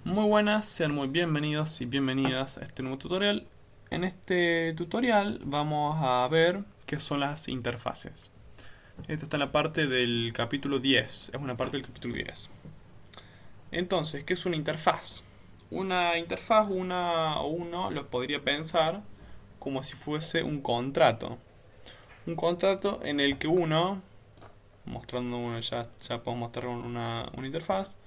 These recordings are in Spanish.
Muy buenas, sean muy bienvenidos y bienvenidas a este nuevo tutorial. En este tutorial vamos a ver qué son las interfaces. Esto está en la parte del capítulo 10, es una parte del capítulo 10. Entonces, ¿qué es una interfaz? Una interfaz, uno lo podría pensar como si fuese un contrato. Un contrato en el que ya podemos mostrar una interfaz.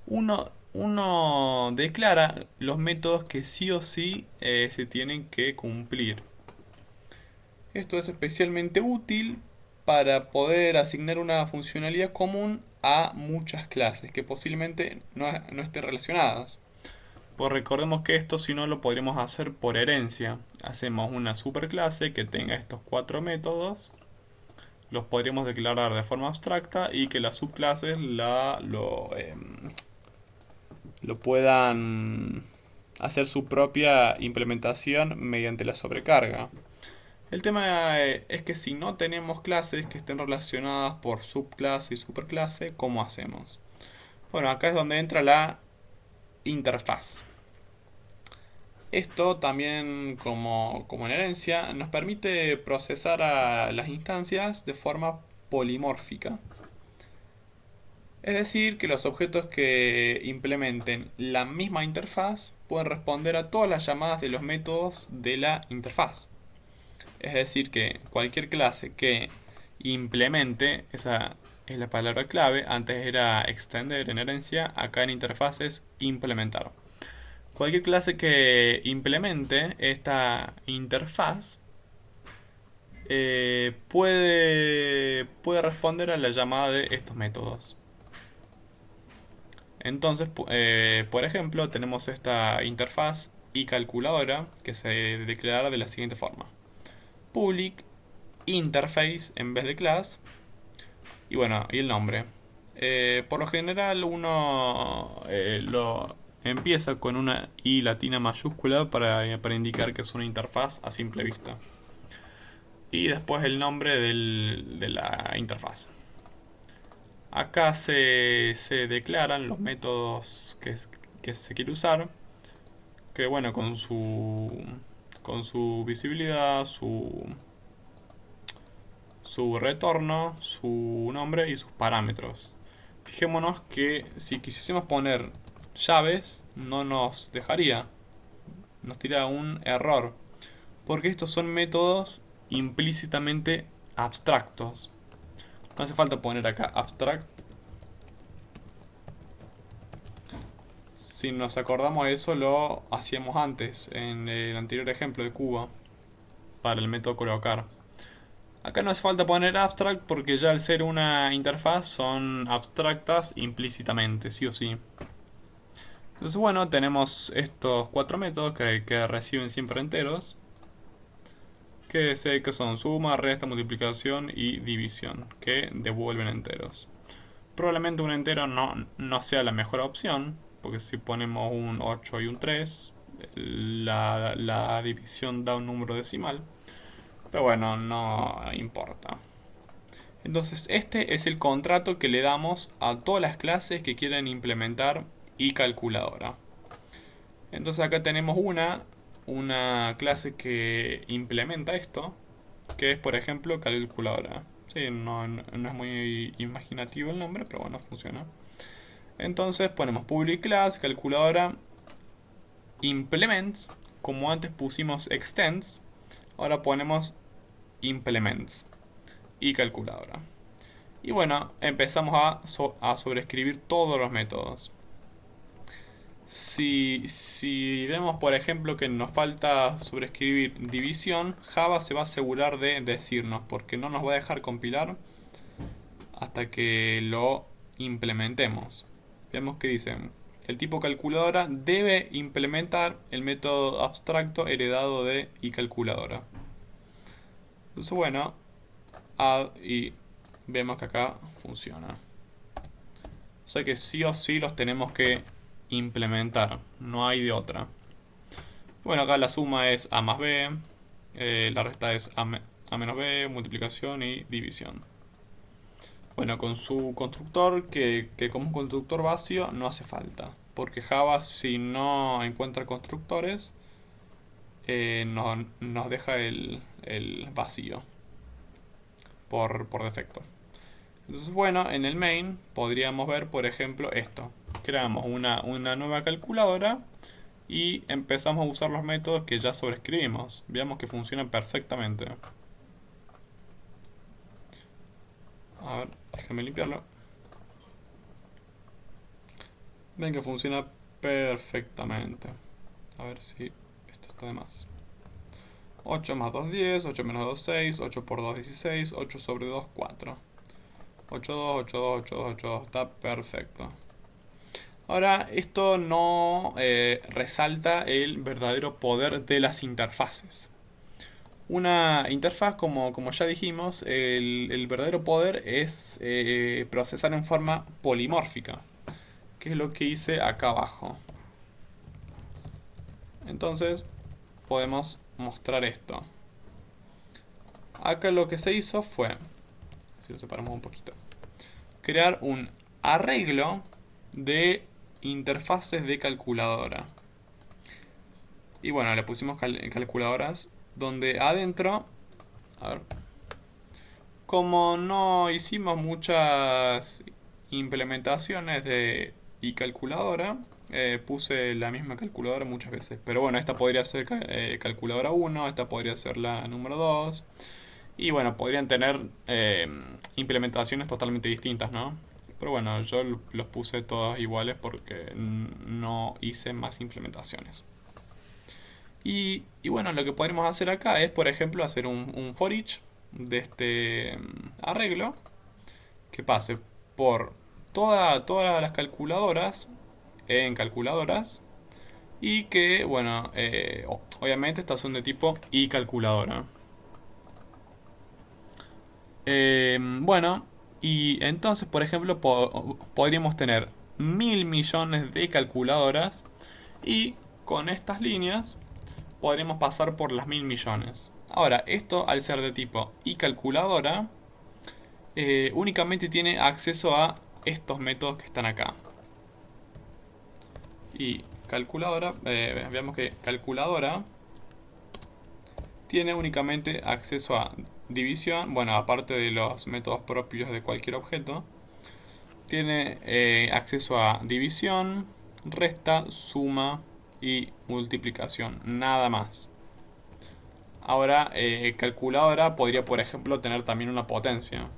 Uno declara los métodos que sí o sí se tienen que cumplir. Esto es especialmente útil para poder asignar una funcionalidad común a muchas clases que posiblemente no estén relacionadas. Pues recordemos que esto si no lo podríamos hacer por herencia. Hacemos una superclase que tenga estos cuatro métodos, los podríamos declarar de forma abstracta y que las subclases lo puedan hacer su propia implementación mediante la sobrecarga. El tema es que si no tenemos clases que estén relacionadas por subclase y superclase, ¿cómo hacemos? Bueno, acá es donde entra la interfaz. Esto también, como en herencia, nos permite procesar a las instancias de forma polimórfica. Es decir, que los objetos que implementen la misma interfaz pueden responder a todas las llamadas de los métodos de la interfaz. Es decir, que cualquier clase que implemente, esa es la palabra clave, antes era extender en herencia, acá en interfaz es implementar. Cualquier clase que implemente esta interfaz puede responder a la llamada de estos métodos. Entonces, por ejemplo, tenemos esta interfaz y calculadora que se declara de la siguiente forma: public interface en vez de class y bueno, y el nombre. Por lo general uno lo empieza con una I latina mayúscula para indicar que es una interfaz a simple vista. Y después el nombre de la interfaz. Acá se declaran los métodos que se quiere usar, que bueno, con su visibilidad, su retorno, su nombre y sus parámetros. Fijémonos que si quisiésemos poner llaves, no nos dejaría, nos tira un error, porque estos son métodos implícitamente abstractos. No hace falta poner acá abstract. Si nos acordamos de eso, lo hacíamos antes, en el anterior ejemplo de Cuba, para el método colocar. Acá no hace falta poner abstract porque ya al ser una interfaz son abstractas implícitamente, sí o sí. Entonces bueno, tenemos estos cuatro métodos que reciben siempre enteros, que son suma, resta, multiplicación y división, que devuelven enteros. Probablemente un entero no sea la mejor opción, porque si ponemos un 8 y un 3, la división da un número decimal. Pero bueno, no importa. Entonces este es el contrato que le damos a todas las clases que quieren implementar y calculadora. Entonces acá tenemos una clase que implementa esto, que es por ejemplo calculadora. Sí, no es muy imaginativo el nombre, pero bueno, funciona. Entonces ponemos public class, calculadora, implements, como antes pusimos extends, ahora ponemos implements y calculadora. Y bueno, empezamos a sobreescribir todos los métodos. Si vemos por ejemplo que nos falta sobreescribir división, Java se va a asegurar de decirnos, porque no nos va a dejar compilar hasta que lo implementemos. Vemos que dicen: el tipo calculadora debe implementar el método abstracto heredado de y calculadora. Entonces bueno, add, y vemos que acá funciona. O sea que sí o sí los tenemos que implementar, no hay de otra. Bueno, acá la suma es a más b, la resta es a menos b, multiplicación y división. Bueno, con su constructor, que como un constructor vacío no hace falta. Porque Java, si no encuentra constructores, nos deja el vacío por defecto. Entonces, bueno, en el main podríamos ver, por ejemplo, esto. Creamos una nueva calculadora y empezamos a usar los métodos que ya sobrescribimos. Veamos que funcionan perfectamente. A ver, déjame limpiarlo. Ven que funciona perfectamente. A ver si esto está de más. 8 más 2, 10, 8 menos 2, 6, 8 por 2, 16, 8 sobre 2, 4. 8, 2, 8, 2, 8, 2, 8, 2, está perfecto. Ahora, esto no resalta el verdadero poder de las interfaces. Una interfaz, como ya dijimos, el verdadero poder es procesar en forma polimórfica, que es lo que hice acá abajo. Entonces, podemos mostrar esto. Acá lo que se hizo fue, si lo separamos un poquito, crear un arreglo de interfaces de calculadora. Y bueno, le pusimos calculadoras donde adentro, a ver, como no hicimos muchas implementaciones de calculadora, puse la misma calculadora muchas veces. Pero bueno, esta podría ser calculadora 1, esta podría ser la número 2. Y bueno, podrían tener implementaciones totalmente distintas, ¿no? Pero bueno, yo los puse todos iguales porque no hice más implementaciones. Y bueno, lo que podremos hacer acá es, por ejemplo, hacer un for each de este arreglo que pase por todas las calculadoras en calculadoras y que, bueno, obviamente estas son de tipo y calculadora. Bueno, y entonces, por ejemplo, podríamos tener 1000 millones de calculadoras y con estas líneas podremos pasar por las 1000 millones. Ahora, esto al ser de tipo y calculadora, únicamente tiene acceso a estos métodos que están acá. Y calculadora, veamos que calculadora tiene únicamente acceso a división, bueno, aparte de los métodos propios de cualquier objeto, tiene acceso a división, resta, suma y multiplicación, nada más. Ahora, calculadora podría, por ejemplo, tener también una potencia.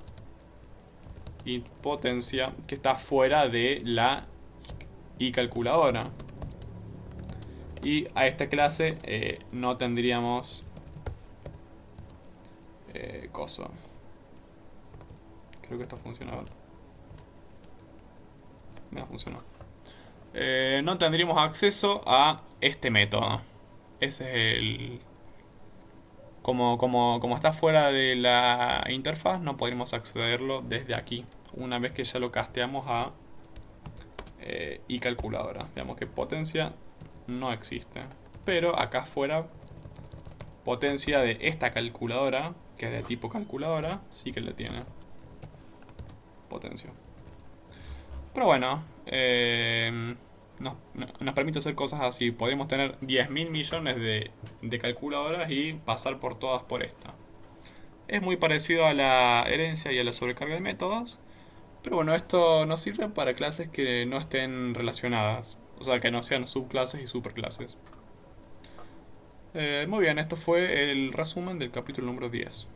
Y potencia que está fuera de la y calculadora. Y a esta clase no tendríamos cosa. Creo que esto funciona ahora. Me ha funcionado. No tendríamos acceso a este método. Ese es el... Como está fuera de la interfaz, no podríamos accederlo desde aquí. Una vez que ya lo casteamos a y calculadora. Veamos que potencia no existe. Pero acá afuera, potencia de esta calculadora, que es de tipo calculadora, sí que le tiene potencia. Pero bueno, nos permite hacer cosas así. Podríamos tener 10.000 millones de calculadoras y pasar por todas por esta. Es muy parecido a la herencia y a la sobrecarga de métodos. Pero bueno, esto nos sirve para clases que no estén relacionadas. O sea, que no sean subclases y superclases. Muy bien, esto fue el resumen del capítulo número 10.